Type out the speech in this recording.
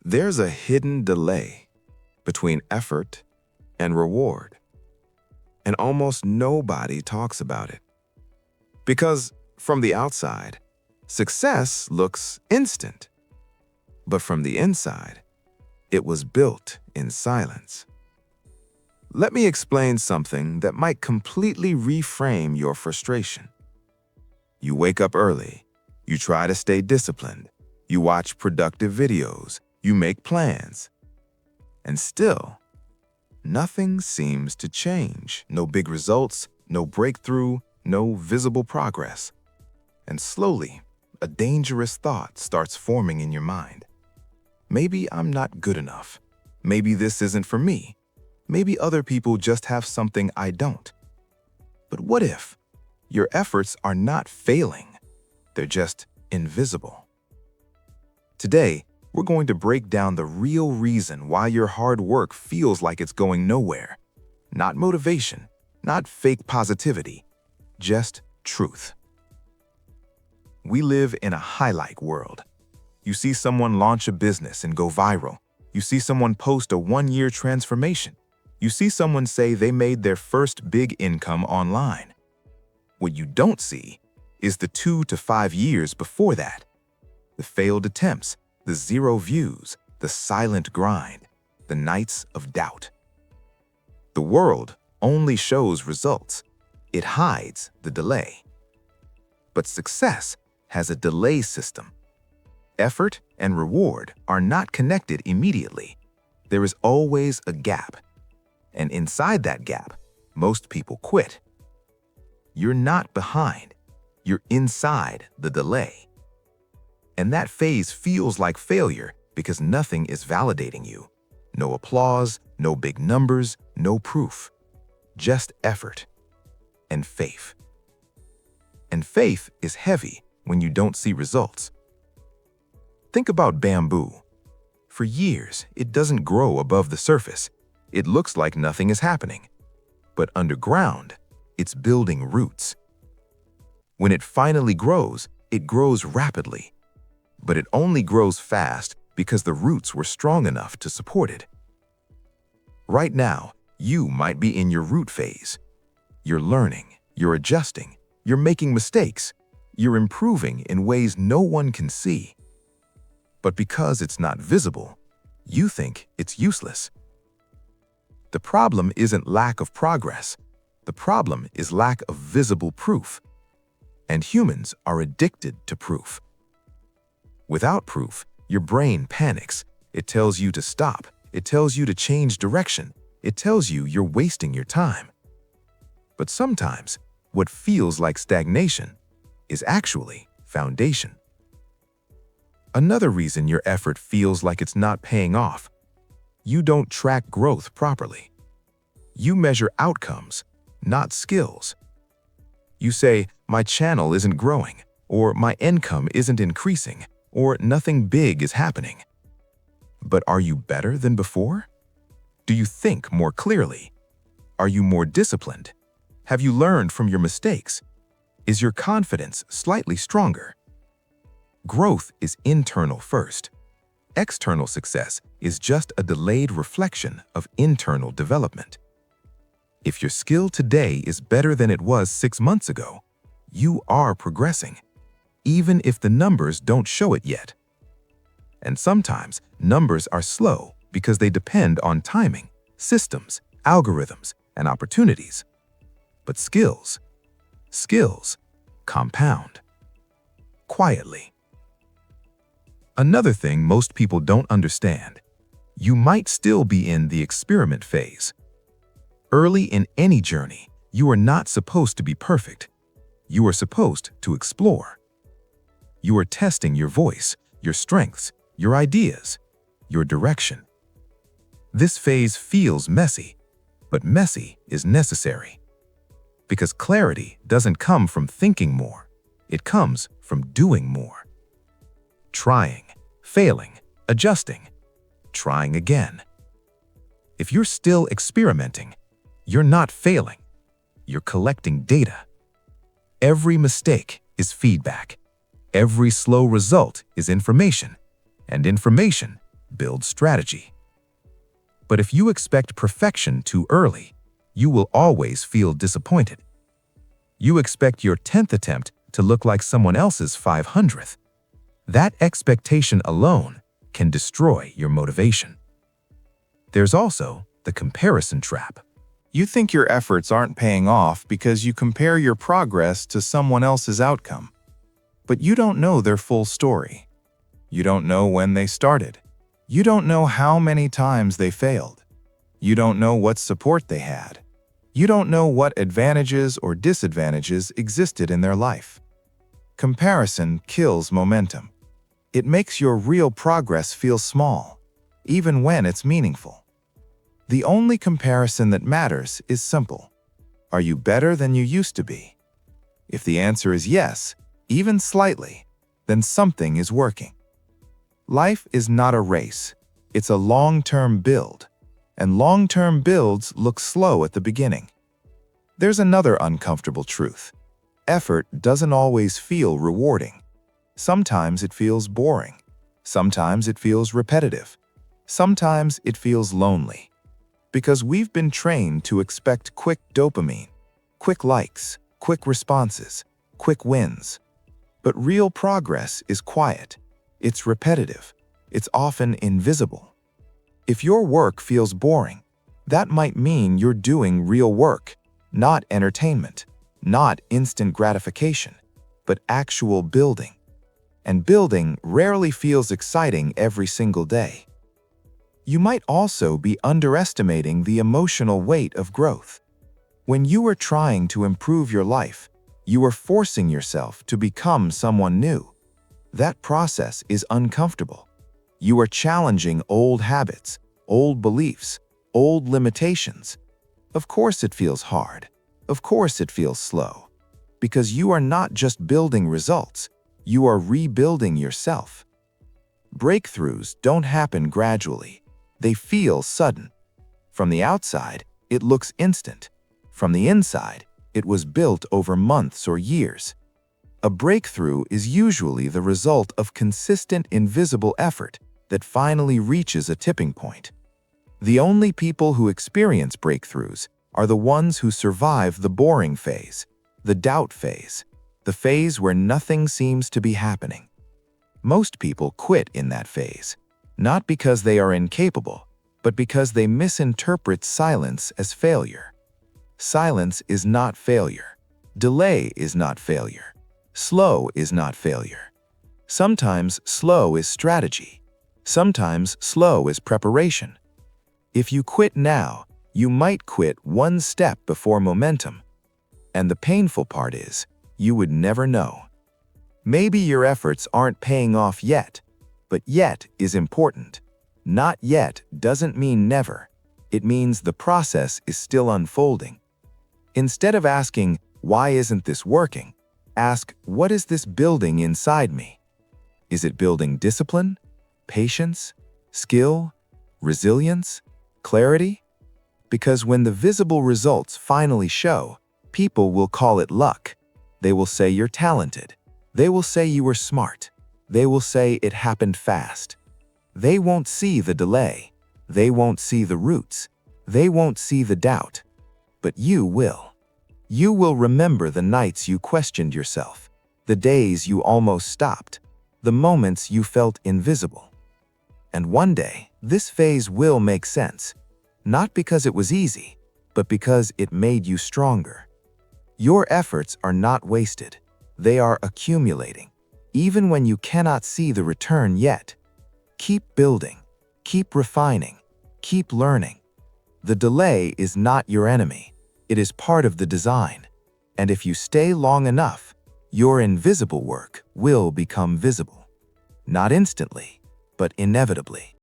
There's a hidden delay between effort and reward, and almost nobody talks about it. Because from the outside, success looks instant, but from the inside, it was built in silence. Let me explain something that might completely reframe your frustration. You wake up early, you try to stay disciplined, you watch productive videos, you make plans, and still, nothing seems to change. No big results, no breakthrough, no visible progress. And slowly, a dangerous thought starts forming in your mind. Maybe I'm not good enough. Maybe this isn't for me. Maybe other people just have something I don't. But what if your efforts are not failing? They're just invisible. Today, we're going to break down the real reason why your hard work feels like it's going nowhere. Not motivation, not fake positivity, just truth. We live in a highlight world. You see someone launch a business and go viral. You see someone post a one-year transformation. You see someone say they made their first big income online. What you don't see is the 2 to 5 years before that. The failed attempts, the zero views, the silent grind, the nights of doubt. The world only shows results. It hides the delay. But success has a delay system. Effort and reward are not connected immediately. There is always a gap. And inside that gap, most people quit. You're not behind. You're inside the delay. And that phase feels like failure because nothing is validating you. No applause, no big numbers, no proof. Just effort and faith. And faith is heavy when you don't see results. Think about bamboo. For years, it doesn't grow above the surface. It looks like nothing is happening. But underground, it's building roots. When it finally grows, it grows rapidly. But it only grows fast because the roots were strong enough to support it. Right now, you might be in your root phase. You're learning, you're adjusting, you're making mistakes, you're improving in ways no one can see. But because it's not visible, you think it's useless. The problem isn't lack of progress. The problem is lack of visible proof. And humans are addicted to proof. Without proof, your brain panics. It tells you to stop. It tells you to change direction. It tells you you're wasting your time. But sometimes, what feels like stagnation is actually foundation. Another reason your effort feels like it's not paying off: you don't track growth properly. You measure outcomes, not skills. You say, my channel isn't growing, or my income isn't increasing, or nothing big is happening. But are you better than before? Do you think more clearly? Are you more disciplined? Have you learned from your mistakes? Is your confidence slightly stronger? Growth is internal first. External success is just a delayed reflection of internal development. If your skill today is better than it was 6 months ago, you are progressing, even if the numbers don't show it yet. And sometimes numbers are slow because they depend on timing, systems, algorithms, and opportunities. But skills compound quietly. Another thing most people don't understand: you might still be in the experiment phase. Early in any journey, you are not supposed to be perfect. You are supposed to explore. You are testing your voice, your strengths, your ideas, your direction. This phase feels messy, but messy is necessary. Because clarity doesn't come from thinking more. It comes from doing more. Trying, failing, adjusting, trying again. If you're still experimenting, you're not failing. You're collecting data. Every mistake is feedback. Every slow result is information. And information build strategy. But if you expect perfection too early, you will always feel disappointed. You expect your 10th attempt to look like someone else's 500th. That expectation alone can destroy your motivation. There's also the comparison trap. You think your efforts aren't paying off because you compare your progress to someone else's outcome. But you don't know their full story. You don't know when they started. You don't know how many times they failed. You don't know what support they had. You don't know what advantages or disadvantages existed in their life. Comparison kills momentum. It makes your real progress feel small, even when it's meaningful. The only comparison that matters is simple. Are you better than you used to be? If the answer is yes, even slightly, then something is working. Life is not a race. It's a long-term build, and long-term builds look slow at the beginning. There's another uncomfortable truth. Effort doesn't always feel rewarding. Sometimes it feels boring. Sometimes it feels repetitive. Sometimes it feels lonely. Because we've been trained to expect quick dopamine, quick likes, quick responses, quick wins. But real progress is quiet. It's repetitive. It's often invisible. If your work feels boring, that might mean you're doing real work, not entertainment, not instant gratification, but actual building. And building rarely feels exciting every single day. You might also be underestimating the emotional weight of growth. When you are trying to improve your life, you are forcing yourself to become someone new. That process is uncomfortable. You are challenging old habits, old beliefs, old limitations. Of course it feels hard. Of course it feels slow. Because you are not just building results, you are rebuilding yourself. Breakthroughs don't happen gradually. They feel sudden. From the outside, it looks instant. From the inside, it was built over months or years. A breakthrough is usually the result of consistent invisible effort that finally reaches a tipping point. The only people who experience breakthroughs are the ones who survive the boring phase, the doubt phase, the phase where nothing seems to be happening. Most people quit in that phase, not because they are incapable, but because they misinterpret silence as failure. Silence is not failure. Delay is not failure. Slow is not failure. Sometimes slow is strategy. Sometimes slow is preparation. If you quit now, you might quit one step before momentum. And the painful part is, you would never know. Maybe your efforts aren't paying off yet, but yet is important. Not yet doesn't mean never. It means the process is still unfolding. Instead of asking, why isn't this working? Ask, what is this building inside me? Is it building discipline, patience, skill, resilience, clarity? Because when the visible results finally show, people will call it luck. They will say you're talented. They will say you were smart. They will say it happened fast. They won't see the delay. They won't see the roots. They won't see the doubt. But you will. You will remember the nights you questioned yourself, the days you almost stopped, the moments you felt invisible. And one day, this phase will make sense, not because it was easy, but because it made you stronger. Your efforts are not wasted. They are accumulating, even when you cannot see the return yet. Keep building, keep refining, keep learning. The delay is not your enemy. It is part of the design. And if you stay long enough, your invisible work will become visible. Not instantly, but inevitably.